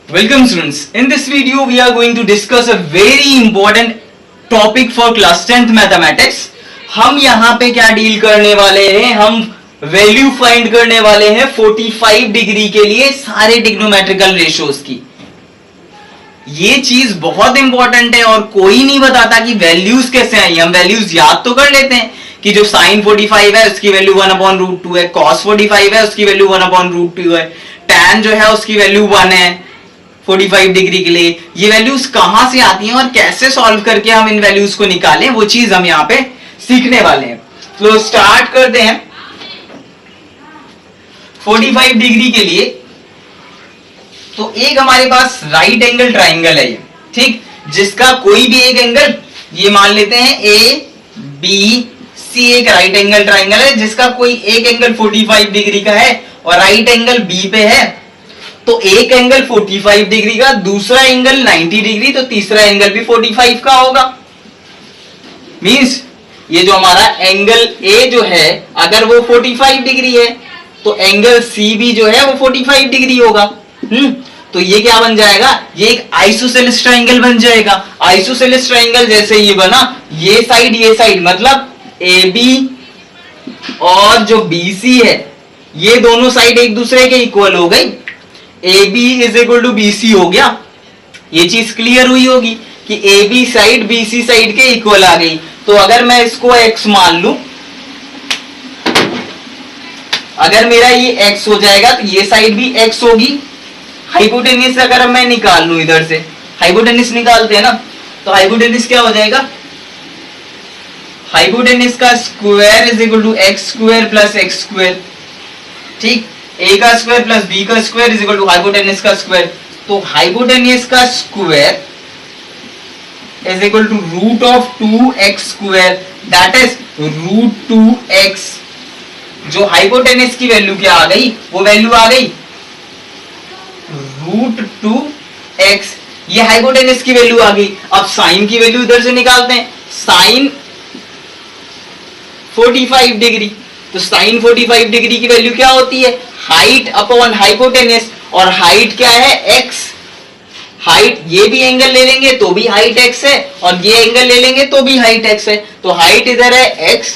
Welcome students. In this video we are going to discuss a very important topic for class 10th mathematics. हम यहाँ पे क्या deal करने वाले हैं, हम वैल्यू फाइंड करने वाले हैं 45 डिग्री के लिए सारे ट्रिग्नोमेट्रिकल रेशियोज की। ये चीज बहुत इंपॉर्टेंट है और कोई नहीं बताता कि वैल्यूज कैसे आई। हम वैल्यूज याद तो कर लेते हैं कि जो sin 45 है उसकी वैल्यू 1/√2 है, cos 45 है उसकी वैल्यू 1/√2 है, tan जो है उसकी वैल्यू 1 है 45 डिग्री के लिए। ये वैल्यूज कहां से आती हैं और कैसे सॉल्व करके हम इन वैल्यूज को निकालें, वो चीज हम यहाँ पे सीखने वाले हैं। तो स्टार्ट करते हैं 45 डिग्री के लिए। तो एक हमारे पास राइट एंगल ट्राइंगल है ये, ठीक, जिसका कोई भी एक एंगल, ये मान लेते हैं ए बी सी एक राइट एंगल ट्राइंगल है जिसका कोई एक एंगल 45 डिग्री का है और राइट एंगल बी पे है। तो एक एंगल 45 डिग्री का, दूसरा एंगल 90 डिग्री, तो तीसरा एंगल भी 45 का होगा। मींस ये जो हमारा एंगल ए जो है अगर वो 45 डिग्री है तो एंगल सी भी जो है वो 45 डिग्री होगा। तो ये क्या बन जाएगा, ये एक आइसोसेलेस ट्राइंगल बन जाएगा। आइसोसेलेस ट्राइंगल जैसे ये बना, ये साइड मतलब ए बी और जो बी सी है ये दोनों साइड एक दूसरे के इक्वल हो गई। A B is equal to B C हो गया। ये चीज क्लियर हुई होगी कि A B side B C side के इक्वल आ गई। तो अगर मैं इसको x मान लूं, अगर मेरा ये x हो जाएगा तो ये साइड भी x होगी। हाइपोटेन्यूस अगर मैं निकाल लूं, इधर से हाइपोटेन्यूस निकालते हैं ना, तो हाइपोटेन्यूस क्या हो जाएगा, हाइपोटेन्यूस का square is equal to x square plus x square, ठीक, ए का स्क्वायर प्लस बी का square is equal to hypotenuse का स्क्वायर। तो हाइपोटेन्यूस का square is equal to root of 2x square, that is root 2x। जो hypotenuse की value क्या आ गई, वो वैल्यू आ गई रूट 2x। ये हाइपोटेन्यूस की वैल्यू आ गई। अब साइन की वैल्यू इधर से निकालते हैं, साइन 45 डिग्री। तो साइन 45 डिग्री की वैल्यू क्या होती है, हाइट अपॉन हाइपोटेन्यूस, और हाइट क्या है x। हाइट ये भी एंगल ले लेंगे तो भी हाइट x है और ये एंगल ले लेंगे तो भी हाइट x है। तो हाइट इधर है x,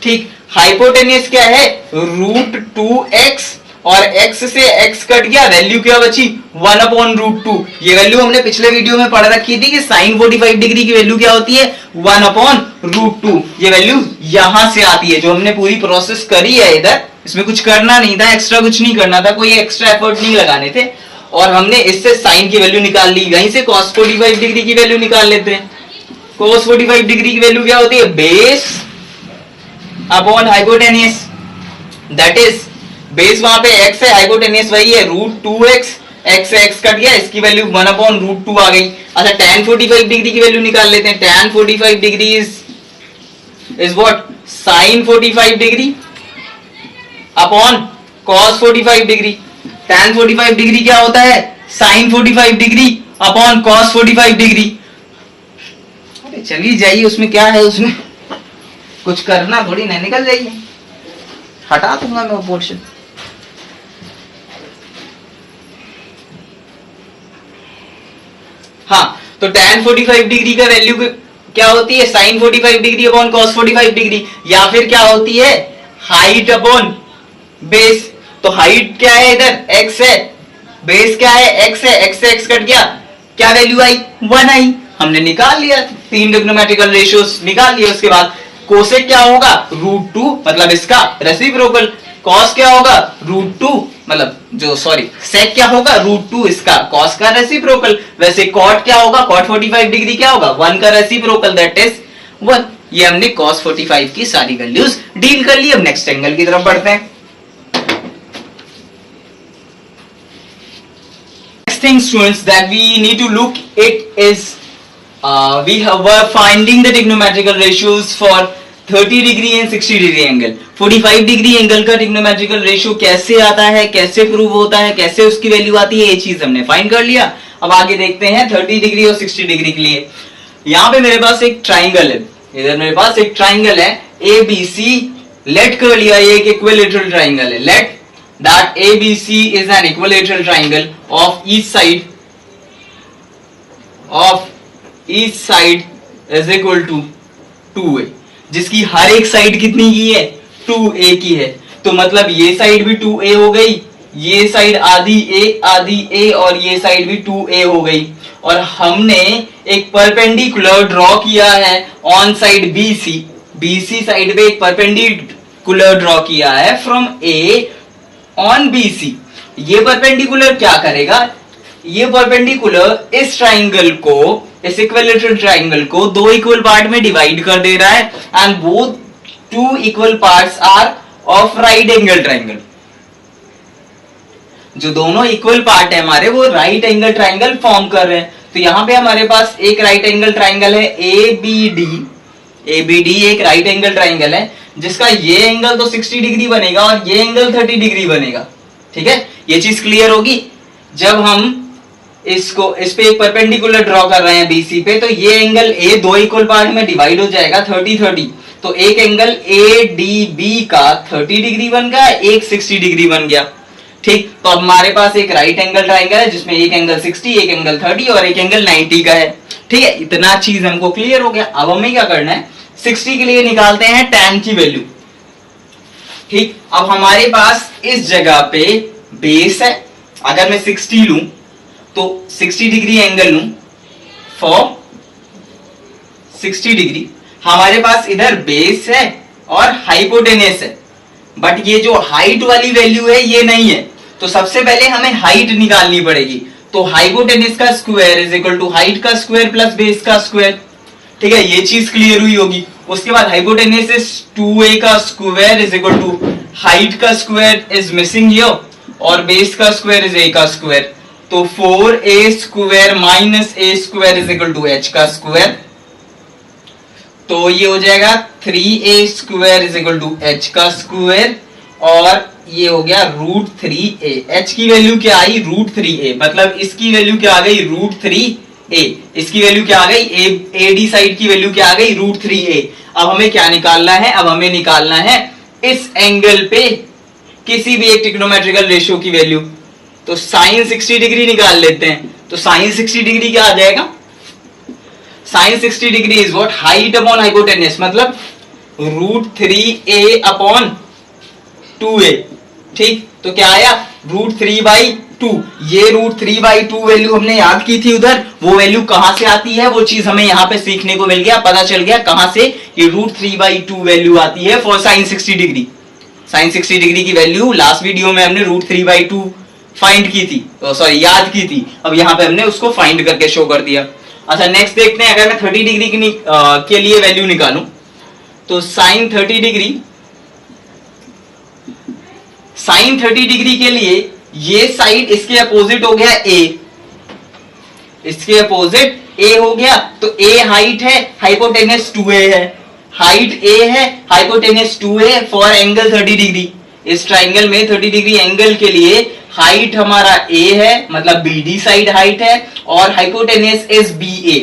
ठीक, हाइपोटेन्यूस क्या है रूट 2x और x से x कट गया, वैल्यू क्या बची 1/√2। ये वैल्यू हमने पिछले वीडियो में पढ़ रखी थी कि sin 45 डिग्री की वैल्यू क्या होती है 1/√2। ये वैल्यू यहां से आती है। जो हमने पूरी प्रोसेस करी है इधर, इसमें कुछ करना नहीं था, एक्स्ट्रा कुछ नहीं करना था, कोई एक्स्ट्रा एफर्ट नहीं लगाने थे, और हमने इससे साइन की वैल्यू निकाल ली। यहीं से cos 45 डिग्री की वैल्यू निकाल लेते हैं। cos 45 डिग्री की वैल्यू क्या होती है, base upon hypotenuse, that is base वहां पे x है, हाइपोटेन्यूस वही है रूट 2x, x से x कट गया, इसकी वैल्यू 1/√2 आ गई। अच्छा, tan 45 डिग्री की वैल्यू निकाल लेते हैं। tan 45 degree is what, sin 45 degree upon cos 45 degree. tan 45 degree क्या होता है, sin 45 degree upon cos 45 degree. अरे चलिए जाइए, उसमें क्या है, उसमें कुछ करना थोड़ी ना, निकल जाइए, हटा दूंगा मैं वो पोर्शन। हाँ, तो tan 45 डिग्री का वैल्यू क्या होती है, sin 45 degree upon cos 45 degree, या फिर क्या होती है हाइट अपॉन बेस। तो हाइट क्या है इधर x है, बेस क्या है x है, x से x कट गया, क्या वैल्यू आई 1 आई। हमने निकाल लिया, 3 ट्रिग्नोमेट्रिकल रेशियोज निकाल लिया। उसके बाद कोसेक क्या होगा रूट 2, मतलब इसका रेसिप्रोकल। कॉस क्या होगा रूट 2, मतलब जो सॉरी सेक क्या होगा रूट 2 इसका, कॉस का रेसिप्रोकल। वैसे कॉट क्या होगा, कॉट 45 डिग्री क्या होगा 1 का रेसिप्रोकल, दैट इज 1। ये हमने cos 45 की सारी वैल्यूज डील कर ली। अब नेक्स्ट एंगल की तरफ बढ़ते हैं। Next thing students that we need to look it is we were finding the trigonometrical ratios for 30 degree and 60 degree angle. 45 degree angle का ट्रिग्नोमेट्रिकल रेशियो कैसे आता है, कैसे प्रूव होता है, कैसे उसकी वैल्यू आती है, ये चीज हमने फाइंड कर लिया। अब आगे देखते हैं 30 डिग्री और 60 डिग्री के लिए। यहाँ पे मेरे पास एक ट्राइंगल है, इधर मेरे पास एक ट्राइंगल है ए बी सी, लेट कर लिया, ये एक इक्विलैटरल ट्राइंगल है। Let that ABC is an equilateral triangle of each side is equal to 2a, जिसकी हर एक साइड कितनी की है 2a की है। तो मतलब ये साइड भी 2a हो गई, ये साइड आधी a और ये साइड भी 2a हो गई। और हमने एक परपेंडिकुलर ड्रॉ किया है ऑन साइड BC साइड पे एक परपेंडिकुलर ड्रॉ किया है फ्रॉम A ऑन BC। ये परपेंडिकुलर क्या करेगा, ये परपेंडिकुलर इस ट्राइंगल को, इस इक्विलेटरल ट्राइंगल को दो इक्वल पार्ट में डिवाइड कर दे रहा है and both two equal parts are of right angle triangle. जो दोनों इक्वल पार्ट है हमारे वो राइट एंगल ट्राइंगल फॉर्म कर रहे हैं। तो यहां पे हमारे पास एक राइट एंगल ट्राइंगल है ABD एक राइट एंगल ट्राइंगल है जिसका ये एंगल तो 60 डिग्री बनेगा और ये एंगल 30 डिग्री बनेगा। ठीक है, ये चीज क्लियर होगी। जब हम इसको इस पे एक परपेंडिकुलर ड्रॉ कर रहे हैं BC पे, तो ये एंगल A दो इक्वल पार्ट में डिवाइड हो जाएगा 30-30। तो एक एंगल ADB का 30 डिग्री बन गया, एक 60 डिग्री बन गया। ठीक, तो अब हमारे पास एक राइट एंगल ट्राइंगल है जिसमें एक एंगल 60, एक एंगल 30 और एक एंगल 90 का है। ठीक है, इतना चीज हमको क्लियर हो गया। अब हमें क्या करना है, 60 के लिए निकालते हैं tan की वैल्यू। ठीक, अब हमारे पास इस जगह पे बेस है, अगर मैं 60 लूं तो 60 डिग्री एंगल लूं फॉर 60 डिग्री। हमारे पास इधर बेस है और हाइपोटेनस है, बट ये जो हाइट वाली वैल्यू है ये नहीं है। तो सबसे पहले हमें हाइट निकालनी पड़ेगी। तो हाइपोटेनस का square is equal to height का स्क्वायर प्लस बेस का स्क्वायर। ठीक है, ये चीज क्लियर हुई होगी। उसके बाद हाइपोटेनस इज 2a का square is equal to height का स्क्वायर इज मिसिंग हियर और बेस का स्क्वायर इज a का स्क्वायर। तो 4a square minus a square is equal to h का स्क्वायर। तो ये हो जाएगा 3a square is equal to h का स्क्वायर और ये हो गया √3a। h की वैल्यू क्या आई √3a, मतलब इसकी वैल्यू क्या आ गई √3a। इसकी वैल्यू क्या आ गई AD साइड की वैल्यू क्या आ गई √3a। अब हमें क्या निकालना है, अब हमें निकालना है इस एंगल पे किसी भी एक ट्रिग्नोमेट्रिकल रेशियो की वैल्यू। तो sin 60 डिग्री निकाल लेते हैं। तो sin 60 डिग्री क्या आ जाएगा, sin 60 degree is what height upon hypotenuse, मतलब √3a अपॉन 2a। ठीक, तो क्या आया √3/2। ये √3/2 वैल्यू हमने याद की थी उधर, वो वैल्यू कहां से आती है वो चीज हमें यहां पे सीखने को मिल गया, पता चल गया कहां से ये √3/2 वैल्यू आती है for sin 60 degree. sin 60 degree की वैल्यू लास्ट वीडियो में हमने √3/2 फाइंड की थी, सॉरी याद की थी। अब यहां पे हमने उसको फाइंड करके शो कर दिया। अच्छा, नेक्स्ट देखते हैं, अगर मैं 30 डिग्री के लिए वैल्यू निकालूं तो sin 30 डिग्री के लिए ये साइड इसके अपोजिट हो गया A, इसके अपोजिट A हो गया। तो A हाइट है, हाइपोटेनस 2a है, हाइट A है, hypotenuse 2a for angle 30 degree. इस ट्राइंगल में 30 डिग्री एंगल के लिए हाइट हमारा A है, मतलब BD साइड हाइट है और हाइपोटेनस इज BA।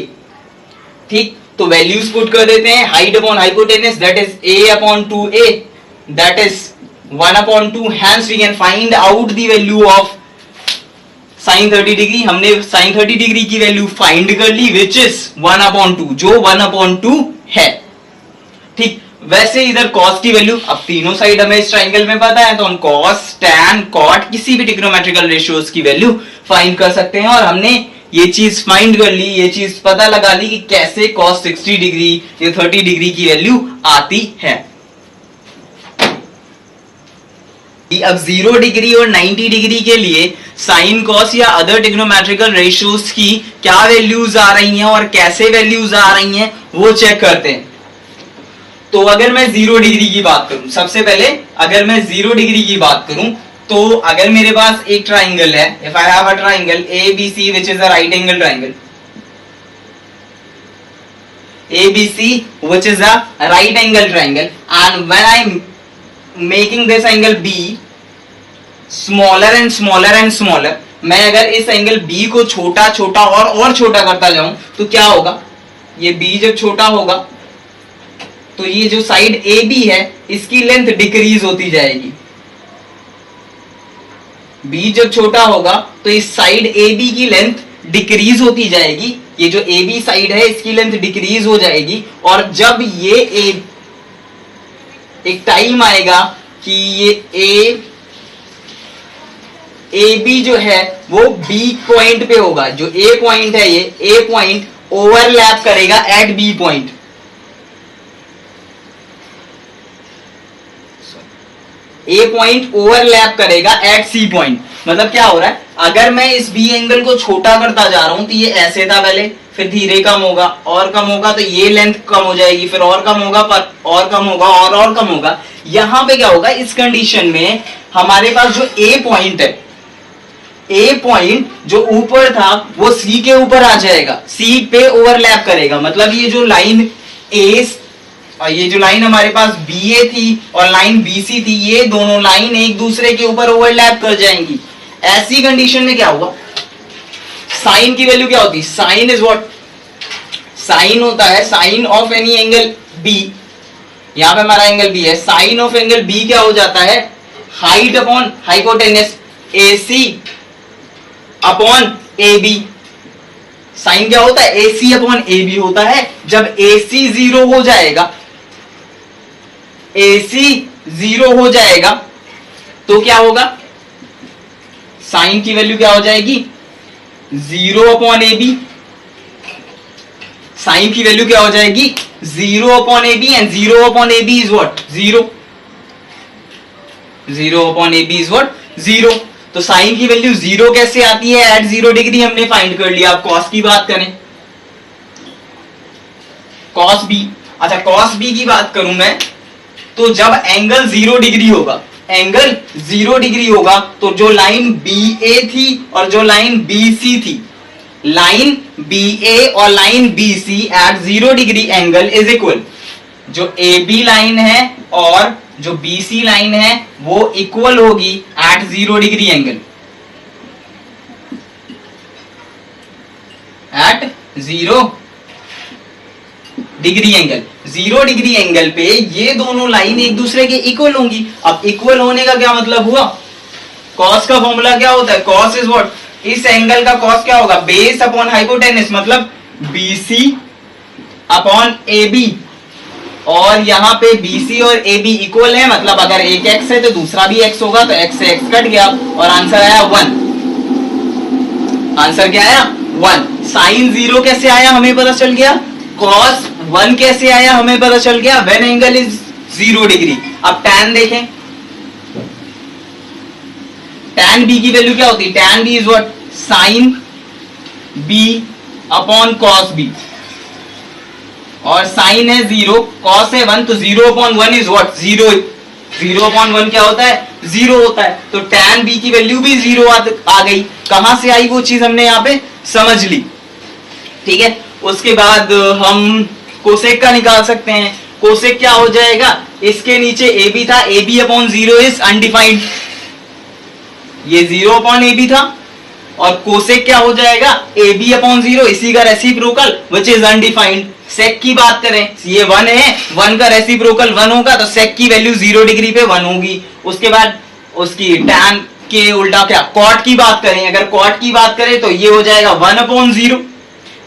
ठीक, तो वैल्यूज पुट कर देते हैं। Height upon hypotenuse that is A upon 2a that is 1/2। Hence we can find out the value of sin 30 degree. हमने sin 30 डिग्री की वैल्यू फाइंड कर ली विच इज 1/2, जो 1/2 है। ठीक, वैसे इधर cos की वैल्यू, अब तीनों साइड हमें इस ट्राइंगल में पता है तो हम cos, tan, cot किसी भी ट्रिग्नोमेट्रिकल रेशियोज की वैल्यू फाइंड कर सकते हैं। और हमने ये चीज फाइंड कर ली, ये चीज पता लगा ली कि कैसे cos 60 डिग्री या 30 डिग्री की वैल्यू आती है। अब 0 डिग्री और 90 डिग्री के लिए साइन कॉस या अदर ट्रिग्नोमेट्रिकल रेशियोज की क्या वैल्यूज आ रही हैं और कैसे वैल्यूज आ रही हैं वो चेक करते हैं। तो अगर मैं 0 डिग्री की बात करूं, सबसे पहले अगर मैं 0 डिग्री की बात करूं तो अगर मेरे पास एक ट्राइंगल है, if I have a triangle ABC which is a right angle triangle, ABC which is a right angle triangle, and when I am making this angle B smaller and smaller and smaller, मैं अगर इस angle B को छोटा छोटा और छोटा करता जाऊं तो क्या होगा, ये B जब छोटा होगा तो ये जो साइड AB है इसकी लेंथ डिक्रीज होती जाएगी। बी जब छोटा होगा तो इस साइड ए बी की लेंथ डिक्रीज होती जाएगी, ये जो ए बी साइड है इसकी लेंथ डिक्रीज हो जाएगी, और जब ये एक टाइम आएगा कि ये ए बी जो है वो बी पॉइंट पे होगा, जो ए पॉइंट है ये ए पॉइंट ओवरलैप करेगा एट बी पॉइंट, ए पॉइंट ओवरलैप करेगा एट सी पॉइंट। मतलब क्या हो रहा है, अगर मैं इस बी एंगल को छोटा करता जा रहा हूं तो ये ऐसे था पहले, फिर धीरे कम होगा और कम होगा, तो ये लेंथ कम हो जाएगी, फिर और कम होगा, पर और कम होगा और कम होगा। यहां पे क्या होगा, इस कंडीशन में हमारे पास जो ए पॉइंट है, ए पॉइंट जो ऊपर था वो सी के ऊपर आ जाएगा, सी पे ओवरलैप करेगा। मतलब ये जो लाइन ए और ये जो लाइन हमारे पास बी ए थी और लाइन बी सी थी, ये दोनों लाइन एक दूसरे के ऊपर ओवरलैप कर जाएंगी। ऐसी कंडीशन में क्या होगा, साइन की वैल्यू क्या होती है, साइन इज व्हाट, साइन होता है sine of any angle B, यहां पे हमारा एंगल बी है, साइन ऑफ एंगल बी क्या हो जाता है, height upon hypotenuse A C upon A B. Sine क्या होता है, ए सी अपॉन ए बी होता है। जब ए सी जीरो हो जाएगा, ए सी जीरो हो जाएगा तो क्या होगा, साइन की वैल्यू क्या हो जाएगी, zero upon A B, sine की वैल्यू क्या हो जाएगी, zero upon A B, and zero upon A B is what, zero, zero upon A B is what, zero. तो साइन की वैल्यू जीरो कैसे आती है, एट 0 डिग्री हमने फाइंड कर लिया। अब कॉस की बात करें, कॉस बी, अच्छा कॉस बी की बात करूं मैं, तो जब एंगल 0 डिग्री होगा, एंगल 0 डिग्री होगा तो जो लाइन बी ए थी और जो लाइन बी सी थी, लाइन बी ए और line B C at 0 degree angle is equal, जो ए बी लाइन है और जो बी सी लाइन है वो इक्वल होगी at 0 degree angle, at 0 degree angle. 0 degree angle पे ये दोनों लाइन एक दूसरे के इक्वल होंगी। अब इक्वल होने का क्या मतलब हुआ, कॉस का फॉर्मूला क्या होता है, कॉस इज व्हाट, इस एंगल का कॉस क्या होगा, बेस अपॉन हाइपोटेनस, मतलब BC अपॉन AB, और यहाँ पे BC और AB इक्वल है, मतलब अगर एक x है तो दूसरा भी x होगा, तो x से x कट गया और आंसर आया 1। आंसर क्या आया 1। साइन 0 कैसे आया हमें पता चल गया, कॉस 1 कैसे आया हमें पता चल गया, व्हेन एंगल इज 0 डिग्री। अब tan देखें, tan B की वैल्यू क्या होती है, tan B is what, sine B upon cos B, और साइन है 0, कॉस है 1, तो 0 अपॉन 1 इज व्हाट, 0। 0 अपॉन 1 क्या होता है, 0 होता है। तो tan B की वैल्यू भी 0 आ गई। कहां से आई वो चीज हमने यहाँ पे समझ ली, ठीक है। उसके बाद हम कोसेक का निकाल सकते हैं। कोसेक क्या हो जाएगा, इसके नीचे AB था, AB अपॉन 0 इज अनडिफाइंड, ये 0 अपॉन AB था, और कोसेक क्या हो जाएगा, AB अपॉन 0, इसी का रेसिप्रोकल व्हिच इज अनडिफाइंड। सेक की बात करें, ये 1 है, 1 का रेसिप्रोकल 1 होगा, तो सेक की वैल्यू 0 डिग्री पे 1 होगी। उसके बाद उसकी tan के उल्टा क्या, कॉट की बात करें, अगर कॉट की बात करें तो ये हो जाएगा 1 upon 0,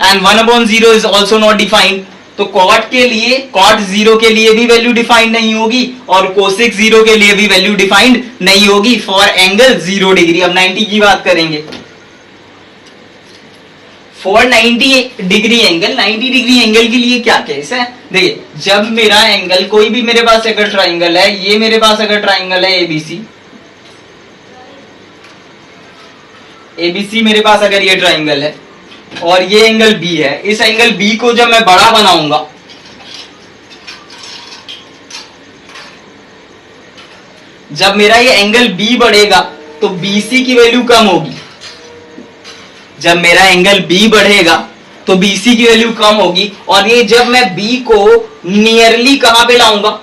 and 1 upon 0 is also not defined. तो कॉट के लिए, कॉट 0 के लिए भी वैल्यू डिफाइंड नहीं होगी, और कोसेक 0 के लिए भी वैल्यू डिफाइंड नहीं होगी फॉर एंगल 0 डिग्री। अब 90 की बात करेंगे, for 90 degree angle, 90 degree angle के लिए क्या केस है, देखिए जब मेरा एंगल, कोई भी मेरे पास अगर ट्राइंगल है, ये मेरे पास अगर ट्राइंगल है ABC, ABC मेरे पास अगर ये ट्राइंगल है और ये एंगल B है, इस एंगल B को जब मैं बड़ा बनाऊंगा, जब मेरा ये एंगल B बढ़ेगा तो BC की वैल्यू कम होगी। जब मेरा एंगल B बढ़ेगा तो BC की वैल्यू कम होगी, और ये जब मैं B को नियरली कहां पे लाऊंगा,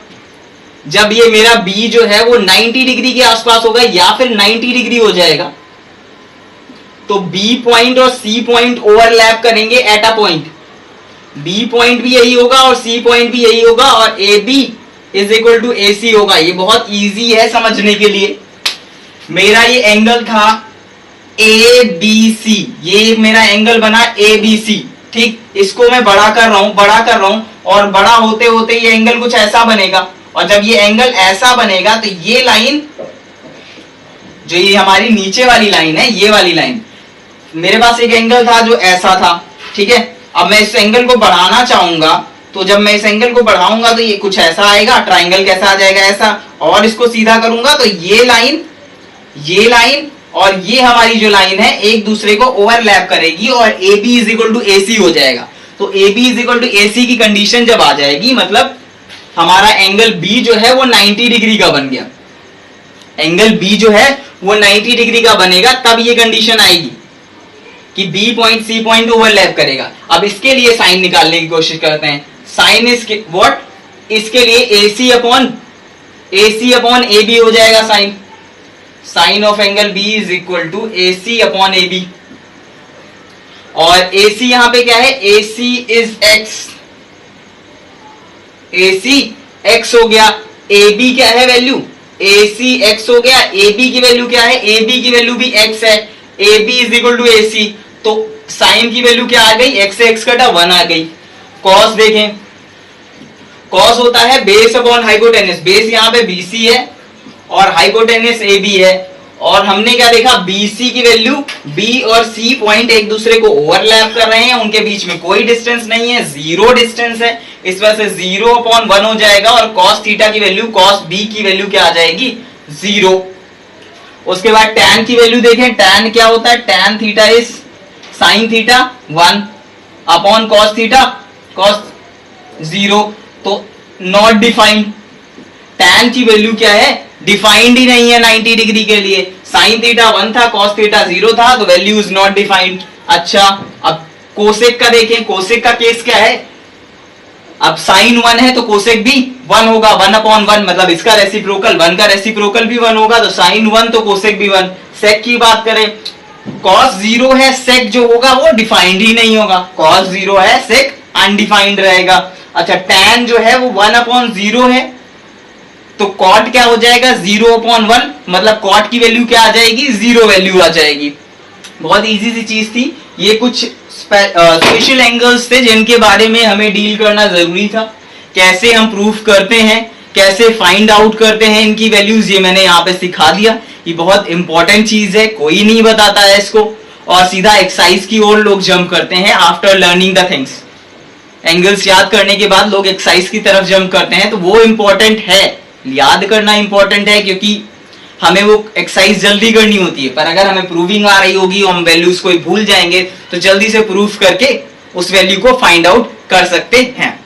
जब ये मेरा B जो है वो 90 डिग्री के आसपास होगा या फिर 90 डिग्री हो जाएगा, तो B पॉइंट और C पॉइंट ओवरलैप करेंगे at a point. B point भी यही होगा और C पॉइंट भी यही होगा, और AB is equal to AC होगा। ये बहुत इजी है समझने के लिए। मेरा ये एंगल था ABC, ये मेरा एंगल बना ABC, ठीक। इसको मैं बड़ा कर रहा हूं और बड़ा होते होते ये एंगल कुछ ऐसा बनेगा, और जब ये एंगल ऐसा बनेगा तो ये लाइन जो ये हमारी नीचे वाली लाइन है, ये वाली लाइन, मेरे पास एक एंगल था जो ऐसा था, ठीक है। अब मैं इस एंगल को बढ़ाना चाहूंगा, तो जब मैं इस एंगल को बढ़ाऊंगा तो ये कुछ ऐसा आएगा, ट्राइंगल कैसा आ जाएगा, ऐसा। और इसको सीधा करूंगा तो ये लाइन और ये हमारी जो लाइन है एक दूसरे को ओवरलैप करेगी और AB is equal to AC हो जाएगा। तो AB is equal to AC की कंडीशन जब आ जाएगी, मतलब हमारा एंगल B जो है वो 90 डिग्री का बन गया। एंगल B जो है वो 90 डिग्री का बनेगा, तब ये कंडीशन आएगी कि B point C point overlap करेगा। अब इसके लिए साइन निकालने की कोशिश करते हैं। साइन इज व्हाट, इसके लिए AC अपॉन AB हो जाएगा sine. Sine of angle B is equal to AC upon AB, और AC यहां पे क्या है, AC इज x हो गया। AB क्या है वैल्यू, AC x हो गया। AB की वैल्यू क्या है, AB की वैल्यू भी x है। AB is equal to AC, तो साइन की वैल्यू क्या आ गई, x से x कटा 1 आ गई। कॉस देखें, कॉस होता है बेस अपॉन हाइपोटेनस। बेस यहाँ पे BC है और हाइपोटेनस AB है, और हमने क्या देखा, BC की वैल्यू, B और C पॉइंट एक दूसरे को ओवरलैप कर रहे हैं, उनके बीच में कोई डिस्टेंस नहीं है, 0 डिस्टेंस है, इस वजह से 0 अपॉन 1 हो जाएगा। और cos थीटा की वैल्यू, cos B की वैल्यू क्या आ जाएगी, 0। उसके बाद tan की वैल्यू देखें, tan क्या होता है, tan theta is sin theta 1 upon cos theta cos 0, तो नॉट डिफाइंड। tan की वैल्यू क्या है, डिफाइंड ही नहीं है 90 डिग्री के लिए। sin थीटा 1 था, cos थीटा 0 था, तो वैल्यू इज नॉट डिफाइंड। अच्छा, अब कोसेक का देखें, कोसेक का केस क्या है, अब sin 1 है तो कोसेक भी 1 होगा, 1 अपॉन 1, मतलब इसका रेसिप्रोकल 1 का रेसिप्रोकल भी 1 होगा, तो sin 1 तो कोसेक भी 1। सेक की बात करें, cos 0 है, सेक जो होगा वो डिफाइंड ही नहीं होगा, cos 0 है, सेक अनडिफाइंड रहेगा। अच्छा, tan जो है वो 1 अपॉन 0 है, तो cot क्या हो जाएगा, 0 अपॉन 1, मतलब cot की वैल्यू क्या आ जाएगी, 0 वैल्यू आ जाएगी। बहुत इजी सी चीज थी। ये कुछ स्पेशल एंगल्स थे जिनके बारे में हमें डील करना जरूरी था। कैसे हम प्रूफ करते हैं, कैसे फाइंड आउट करते हैं इनकी वैल्यूज, ये मैंने यहाँ पे सिखा दिया। ये बहुत इंपॉर्टेंट चीज है, कोई नहीं बताता है इसको, और सीधा एक्सरसाइज की ओर लोग जंप करते हैं after learning the things. Angles याद करने के बाद लोग एक्सरसाइज की तरफ जंप करते हैं, तो वो इंपॉर्टेंट है, याद करना इंपॉर्टेंट है, क्योंकि हमें वो एक्सरसाइज जल्दी करनी होती है। पर अगर हमें प्रूविंग आ रही होगी और हम वैल्यूज को भूल जाएंगे, तो जल्दी से प्रूफ करके उस वैल्यू को फाइंड आउट कर सकते हैं।